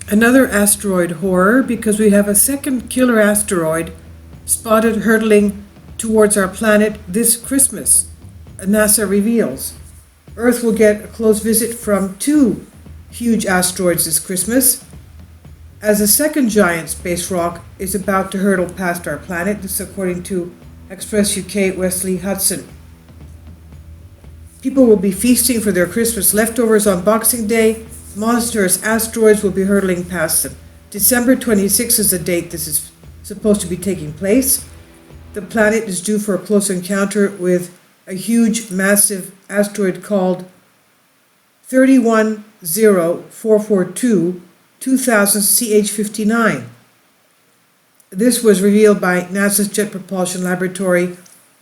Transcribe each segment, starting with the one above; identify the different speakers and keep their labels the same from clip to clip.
Speaker 1: Another asteroid horror because we have a second killer asteroid spotted hurtling towards our planet this Christmas. NASA reveals Earth will get a close visit from two huge asteroids this Christmas, as a second giant space rock is about to hurtle past our planet. This according to Express UK Wesley Hudson. People will be feasting for their Christmas leftovers on Boxing Day. Monstrous asteroids will be hurtling past them. December 26th is the date this is supposed to be taking place. The planet is due for a close encounter with a huge, massive asteroid called 310442 2000 CH59. This was revealed by NASA's Jet Propulsion Laboratory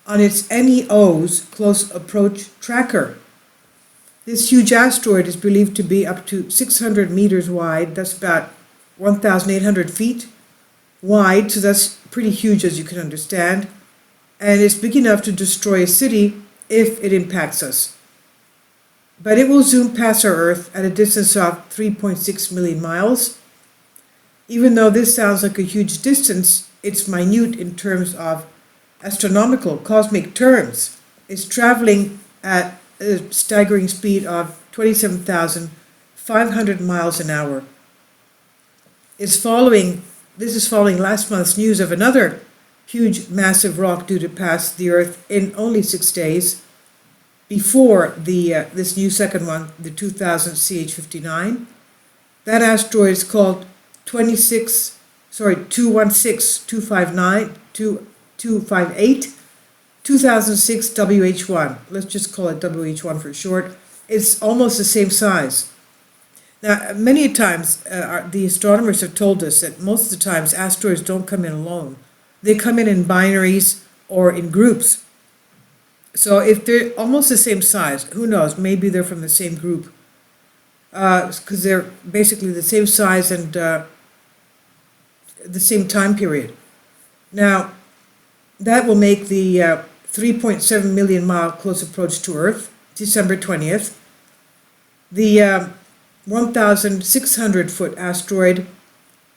Speaker 1: on its NEO's Close Approach Tracker. This huge asteroid is believed to be up to 600 meters wide. That's about 1,800 feet wide, so that's pretty huge, as you can understand. And it's big enough to destroy a city if it impacts us. But it will zoom past our Earth at a distance of 3.6 million miles. Even though this sounds like a huge distance, it's minute in terms of astronomical, cosmic terms. It's traveling at a staggering speed of 27,500 miles an hour. This is following last month's news of another huge, massive rock due to pass the Earth in only 6 days before this new second one, the 2000 CH59. That asteroid is called 216-258 2006 WH1. Let's just call it WH1 for short. It's almost the same size. Now, many times the astronomers have told us that most of the times asteroids don't come in alone. They come in binaries or in groups. So if they're almost the same size, who knows, maybe they're from the same group. Because they're basically the same size and the same time period. Now, that will make the 3.7 million mile close approach to Earth, December 20th. The 1,600 foot asteroid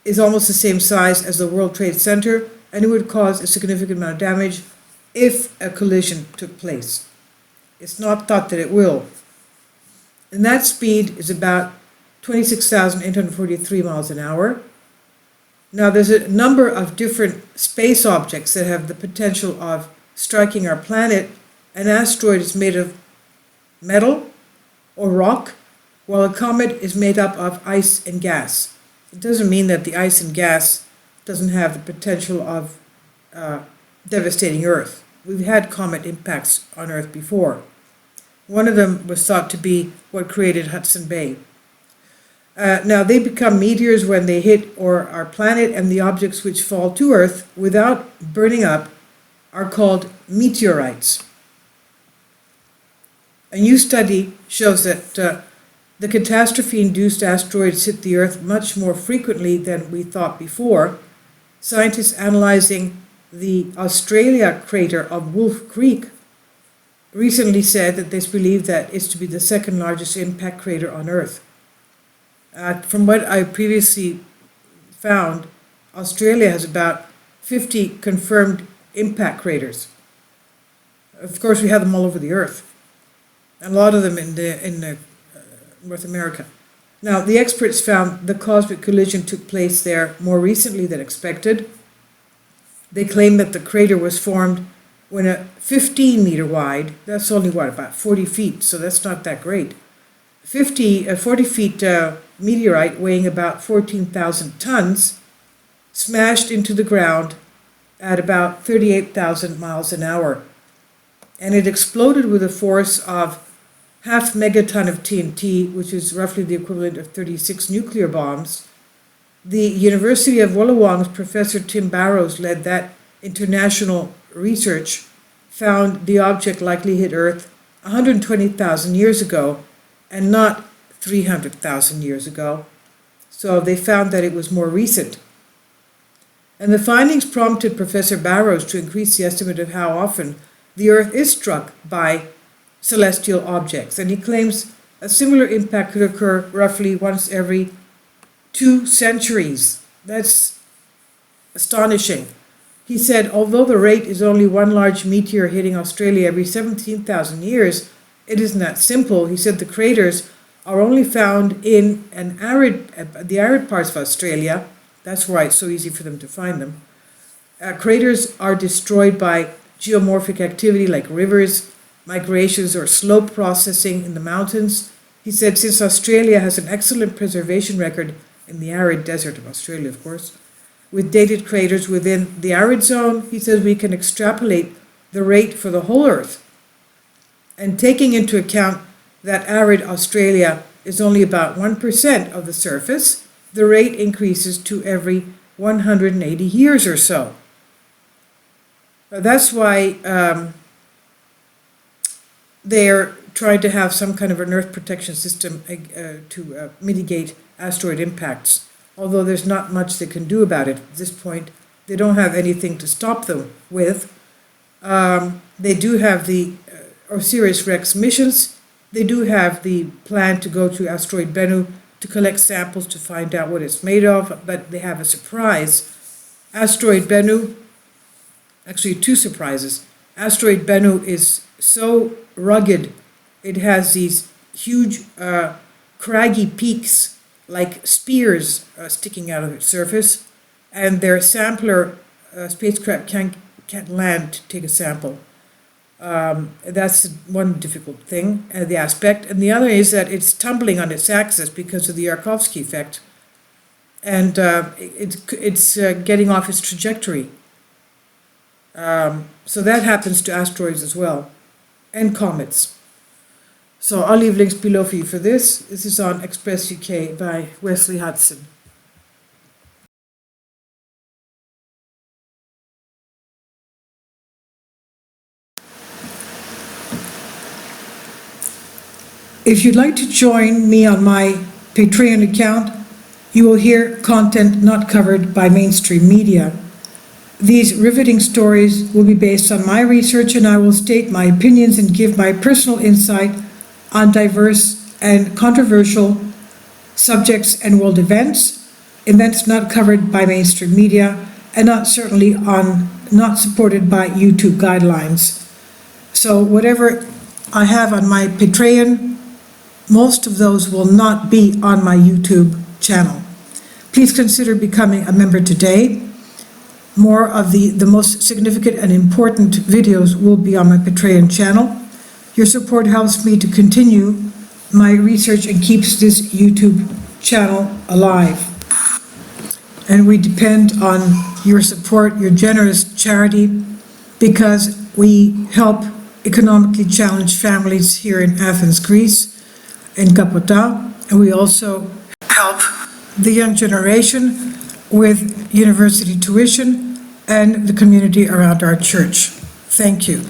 Speaker 1: is almost the same size as the World Trade Center, and it would cause a significant amount of damage if a collision took place. It's not thought that it will. And that speed is about 26,843 miles an hour. Now, there's a number of different space objects that have the potential of striking our planet. An asteroid is made of metal or rock, while a comet is made up of ice and gas. It doesn't mean that the ice and gas doesn't have the potential of devastating Earth. We've had comet impacts on Earth before. One of them was thought to be what created Hudson Bay. Now, they become meteors when they hit our planet, and the objects which fall to Earth without burning up are called meteorites. A new study shows that the catastrophe-induced asteroids hit the Earth much more frequently than we thought before. Scientists analyzing the Australia crater of Wolf Creek recently said that they believe that it's to be the second largest impact crater on Earth. From what I previously found, Australia has about 50 confirmed impact craters. Of course, we have them all over the Earth, and a lot of them in North America. Now, the experts found the cosmic collision took place there more recently than expected. They claim that the crater was formed when a 15-meter wide, that's only about 40 feet, so that's not that great, 40 feet meteorite weighing about 14,000 tons smashed into the ground at about 38,000 miles an hour. And it exploded with a force of half megaton of TNT, which is roughly the equivalent of 36 nuclear bombs. The University of Wollongong's Professor Tim Barrows led that international research, found the object likely hit Earth 120,000 years ago and not 300,000 years ago. So they found that it was more recent. And the findings prompted Professor Barrows to increase the estimate of how often the Earth is struck by celestial objects. And he claims a similar impact could occur roughly once every 2 centuries. That's astonishing. He said, although the rate is only one large meteor hitting Australia every 17,000 years, it isn't that simple. He said the craters are only found in the arid parts of Australia. That's why it's so easy for them to find them. Craters are destroyed by geomorphic activity like rivers, migrations, or slope processing in the mountains. He said since Australia has an excellent preservation record in the arid desert of Australia, of course, with dated craters within the arid zone, he says we can extrapolate the rate for the whole Earth. And taking into account that arid Australia is only about 1% of the surface, the rate increases to every 180 years or so. That's why they're trying to have some kind of an earth protection system to mitigate asteroid impacts. Although there's not much they can do about it at this point. They don't have anything to stop them with. They do have the OSIRIS-REx missions. They do have the plan to go to Asteroid Bennu to collect samples to find out what it's made of, but they have a surprise. Asteroid Bennu, actually 2 surprises. Asteroid Bennu is so rugged, it has these huge craggy peaks like spears sticking out of its surface, and their sampler spacecraft can't land to take a sample. That's one difficult thing, the aspect. And the other is that it's tumbling on its axis because of the Yarkovsky effect, and it's getting off its trajectory. So that happens to asteroids as well, and comets. So I'll leave links below for you for this. This is on Express UK by Wesley Hudson. If you'd like to join me on my Patreon account, you will hear content not covered by mainstream media. These riveting stories will be based on my research, and I will state my opinions and give my personal insight on diverse and controversial subjects and world events not covered by mainstream media, and not supported by YouTube guidelines. So whatever I have on my Patreon, most of those will not be on my YouTube channel. Please consider becoming a member today. More of the most significant and important videos will be on my Patreon channel. Your support helps me to continue my research and keeps this YouTube channel alive. And we depend on your support, your generous charity, because we help economically challenged families here in Athens, Greece, in Kapota, and we also help the young generation with university tuition and the community around our church. Thank you.